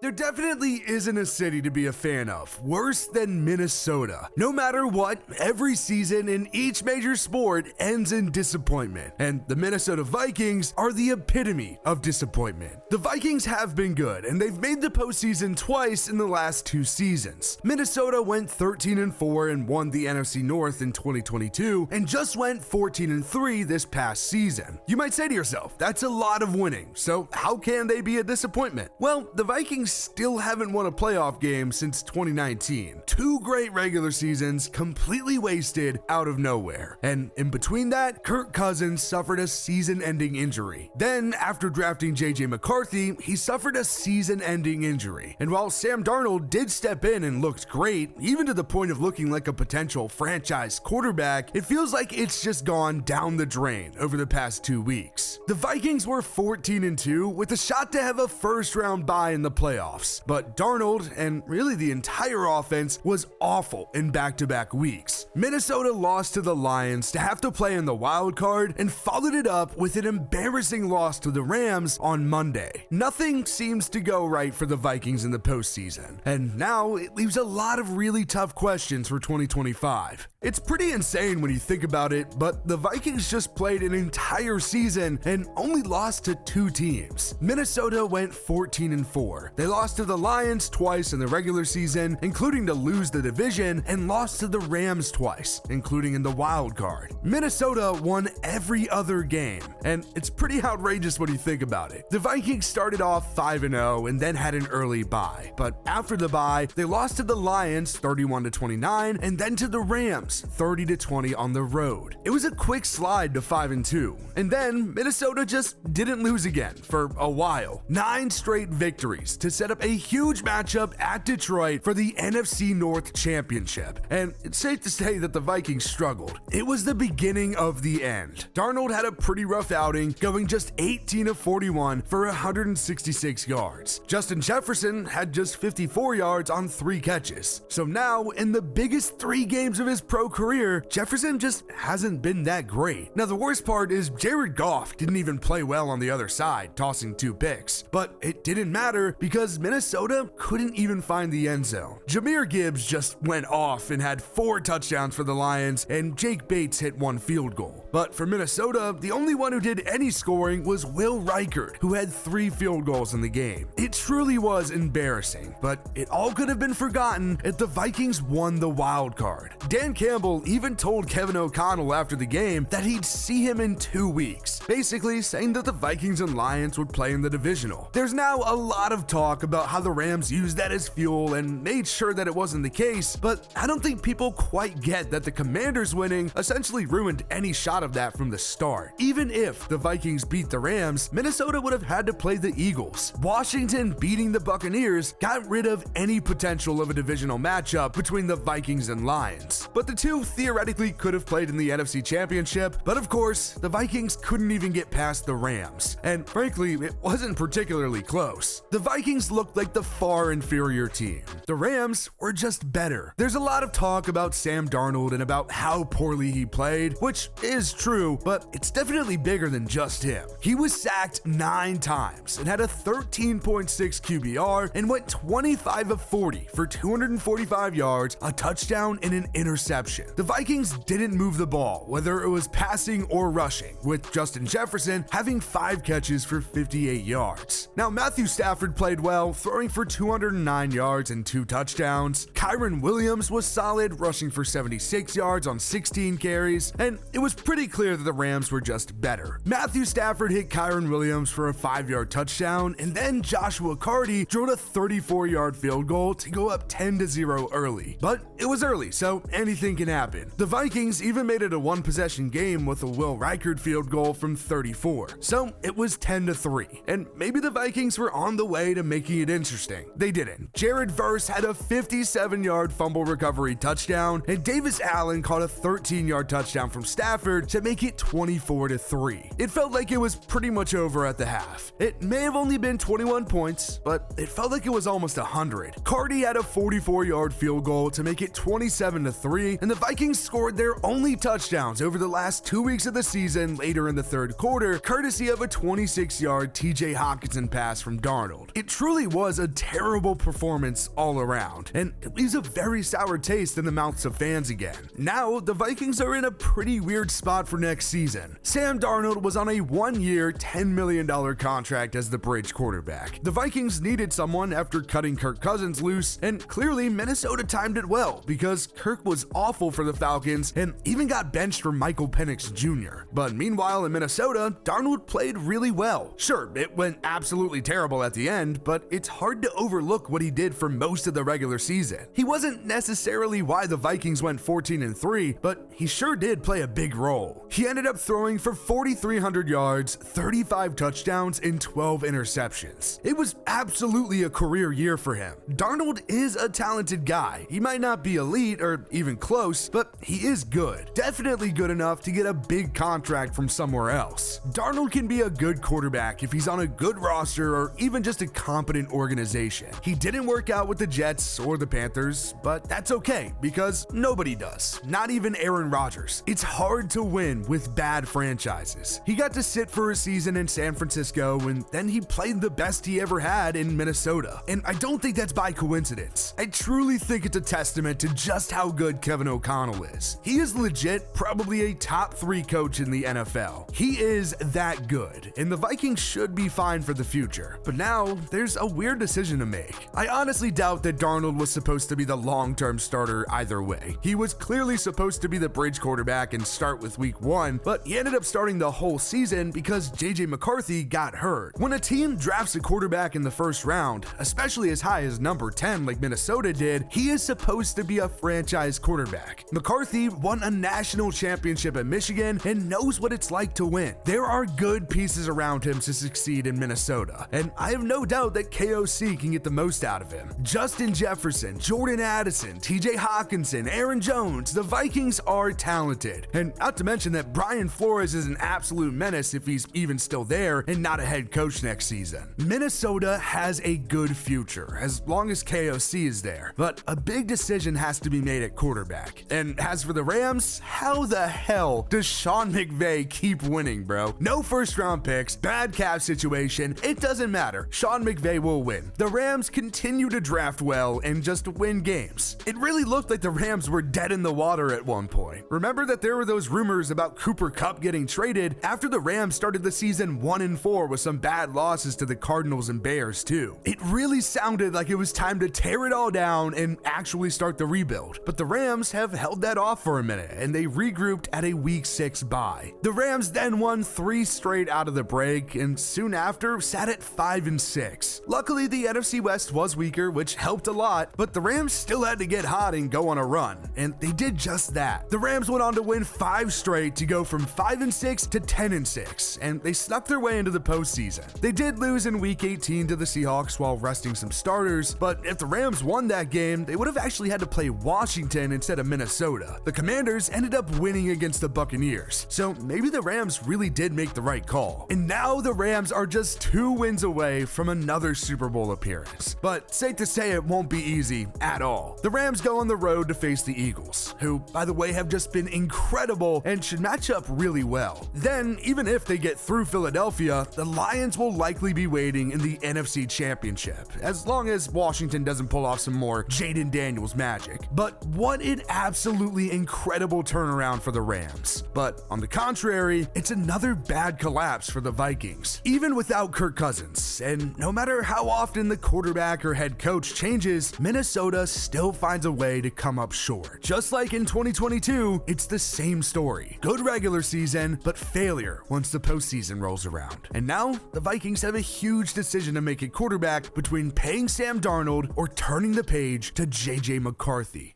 There definitely isn't a city to be a fan of worse than Minnesota. No matter what, every season in each major sport ends in disappointment, and the Minnesota Vikings are the epitome of disappointment. The Vikings have been good, and they've made the postseason twice in the last 2 seasons. Minnesota went 13-4 and won the NFC North in 2022, and just went 14-3 this past season. You might say to yourself, that's a lot of winning, so how can they be a disappointment? Well, the Vikings still haven't won a playoff game since 2019. 2 great regular seasons completely wasted out of nowhere. And in between that, Kirk Cousins suffered a season-ending injury. Then, after drafting JJ McCarthy, he suffered a season-ending injury. And while Sam Darnold did step in and looked great, even to the point of looking like a potential franchise quarterback, it feels like it's just gone down the drain over the past 2 weeks. The Vikings were 14-2 with a shot to have a first-round bye in the playoffs, but Darnold, and really the entire offense, was awful in back-to-back weeks. Minnesota lost to the Lions to have to play in the wild card and followed it up with an embarrassing loss to the Rams on Monday. Nothing seems to go right for the Vikings in the postseason, and now it leaves a lot of really tough questions for 2025. It's pretty insane when you think about it, but the Vikings just played an entire season and only lost to 2 teams. Minnesota went 14-4. They lost to the Lions twice in the regular season, including to lose the division, and lost to the Rams twice, including in the wild card. Minnesota won every other game, and it's pretty outrageous when you think about it. The Vikings started off 5-0 and then had an early bye, but after the bye, they lost to the Lions 31-29 and then to the Rams 30-20 on the road. It was a quick slide to 5-2, and then Minnesota just didn't lose again for a while. 9 straight victories to set up a huge matchup at Detroit for the NFC North Championship. And it's safe to say that the Vikings struggled. It was the beginning of the end. Darnold had a pretty rough outing, going just 18-41 for 166 yards. Justin Jefferson had just 54 yards on 3 catches. So now, in the biggest 3 games of his pro career, Jefferson just hasn't been that great. Now, the worst part is Jared Goff didn't even play well on the other side, tossing 2 picks. But it didn't matter because Minnesota couldn't even find the end zone. Jahmyr Gibbs just went off and had 4 touchdowns for the Lions, and Jake Bates hit 1 field goal. But for Minnesota, the only one who did any scoring was Will Reichard, who had 3 field goals in the game. It truly was embarrassing, but it all could have been forgotten if the Vikings won the wild card. Dan Campbell even told Kevin O'Connell after the game that he'd see him in 2 weeks, basically saying that the Vikings and Lions would play in the divisional. There's now a lot of talk about how the Rams used that as fuel and made sure that it wasn't the case, but I don't think people quite get that the Commanders winning essentially ruined any shot of that from the start. Even if the Vikings beat the Rams, Minnesota would have had to play the Eagles. Washington beating the Buccaneers got rid of any potential of a divisional matchup between the Vikings and Lions. But the 2 theoretically could have played in the NFC Championship, but of course, the Vikings couldn't even get past the Rams. And frankly, it wasn't particularly close. The Vikings looked like the far inferior team. The Rams were just better. There's a lot of talk about Sam Darnold and about how poorly he played, which is true, but it's definitely bigger than just him. He was sacked 9 times and had a 13.6 QBR and went 25 of 40 for 245 yards, a touchdown, and an interception. The Vikings didn't move the ball, whether it was passing or rushing, with Justin Jefferson having 5 catches for 58 yards. Now, Matthew Stafford played well, throwing for 209 yards and 2 touchdowns. Kyren Williams was solid, rushing for 76 yards on 16 carries, and it was pretty clear that the Rams were just better. Matthew Stafford hit Kyren Williams for a 5-yard touchdown, and then Joshua Carty drilled a 34-yard field goal to go up 10-0 early. But it was early, so anything can happen. The Vikings even made it a 1-possession game with a Will Reichard field goal from 34, so it was 10-3, and maybe the Vikings were on the way to making it interesting. They didn't. Jared Verse had a 57-yard fumble recovery touchdown, and Davis Allen caught a 13-yard touchdown from Stafford to make it 24-3. It felt like it was pretty much over at the half. It may have only been 21 points, but it felt like it was almost 100. Cardi had a 44-yard field goal to make it 27-3, and the Vikings scored their only touchdowns over the last 2 weeks of the season later in the third quarter, courtesy of a 26-yard TJ Hockenson pass from Darnold. It truly was a terrible performance all around, and it leaves a very sour taste in the mouths of fans again. Now, the Vikings are in a pretty weird spot for next season. Sam Darnold was on a 1-year, $10 million contract as the bridge quarterback. The Vikings needed someone after cutting Kirk Cousins loose, and clearly Minnesota timed it well because Kirk was awful for the Falcons and even got benched for Michael Penix Jr. But meanwhile in Minnesota, Darnold played really well. Sure, it went absolutely terrible at the end, but it's hard to overlook what he did for most of the regular season. He wasn't necessarily why the Vikings went 14-3, but he sure did play a big role. He ended up throwing for 4,300 yards, 35 touchdowns, and 12 interceptions. It was absolutely a career year for him. Darnold is a talented guy. He might not be elite or even close, but he is good. Definitely good enough to get a big contract from somewhere else. Darnold can be a good quarterback if he's on a good roster or even just a competent organization. He didn't work out with the Jets or the Panthers, but that's okay because nobody does, not even Aaron Rodgers. It's hard to win with bad franchises. He got to sit for a season in San Francisco and then he played the best he ever had in Minnesota. And I don't think that's by coincidence. I truly think it's a testament to just how good Kevin O'Connell is. He is legit probably a top 3 coach in the NFL. He is that good, and the Vikings should be fine for the future. But now, there's a weird decision to make. I honestly doubt that Darnold was supposed to be the long-term starter either way. He was clearly supposed to be the bridge quarterback and start with week 1, but he ended up starting the whole season because JJ McCarthy got hurt. When a team drafts a quarterback in the first round, especially as high as number 10 like Minnesota did, he is supposed to be a franchise quarterback. McCarthy won a national championship at Michigan and knows what it's like to win. There are good pieces around him to succeed in Minnesota, and I have no doubt that KOC can get the most out of him. Justin Jefferson, Jordan Addison, TJ Hockenson, Aaron Jones, the Vikings are talented. And not to mention that Brian Flores is an absolute menace if he's even still there and not a head coach next season. Minnesota has a good future as long as KOC is there, but a big decision has to be made at quarterback. And as for the Rams, how the hell does Sean McVay keep winning, bro? No first round picks, bad cap situation, it doesn't matter. Sean McVay will win. The Rams continue to draft well and just win games. It really looked like the Rams were dead in the water at one point. Remember that there were those rumors about Cooper Kupp getting traded after the Rams started the season 1-4 with some bad losses to the Cardinals and Bears too. It really sounded like it was time to tear it all down and actually start the rebuild. But the Rams have held that off for a minute and they regrouped at a week 6 bye. The Rams then won 3 straight out of the break and soon after sat at 5-6. Luckily, the NFC West was weaker, which helped a lot, but the Rams still had to get hot and go on a run, and they did just that. The Rams went on to win 5 straight to go from 5-6 to 10-6, and they snuck their way into the postseason. They did lose in week 18 to the Seahawks while resting some starters, but if the Rams won that game, they would have actually had to play Washington instead of Minnesota. The Commanders ended up winning against the Buccaneers, so maybe the Rams really did make the right call. And now the Rams are just 2 wins away from another Super Bowl appearance. But safe to say it won't be easy at all. The Rams go on the road to face the Eagles, who, by the way, have just been incredible and should match up really well. Then, even if they get through Philadelphia, the Lions will likely be waiting in the NFC Championship, as long as Washington doesn't pull off some more Jaden Daniels magic. But what an absolutely incredible turnaround for the Rams. But on the contrary, it's another bad collapse for the Vikings. Even without Kirk Cousins, and no matter how often the quarterback or head coach changes, Minnesota still finds a way to come up short. Just like in 2022, it's the same story. Good regular season, but failure once the postseason rolls around. And now, the Vikings have a huge decision to make at quarterback between paying Sam Darnold or turning the page to JJ McCarthy.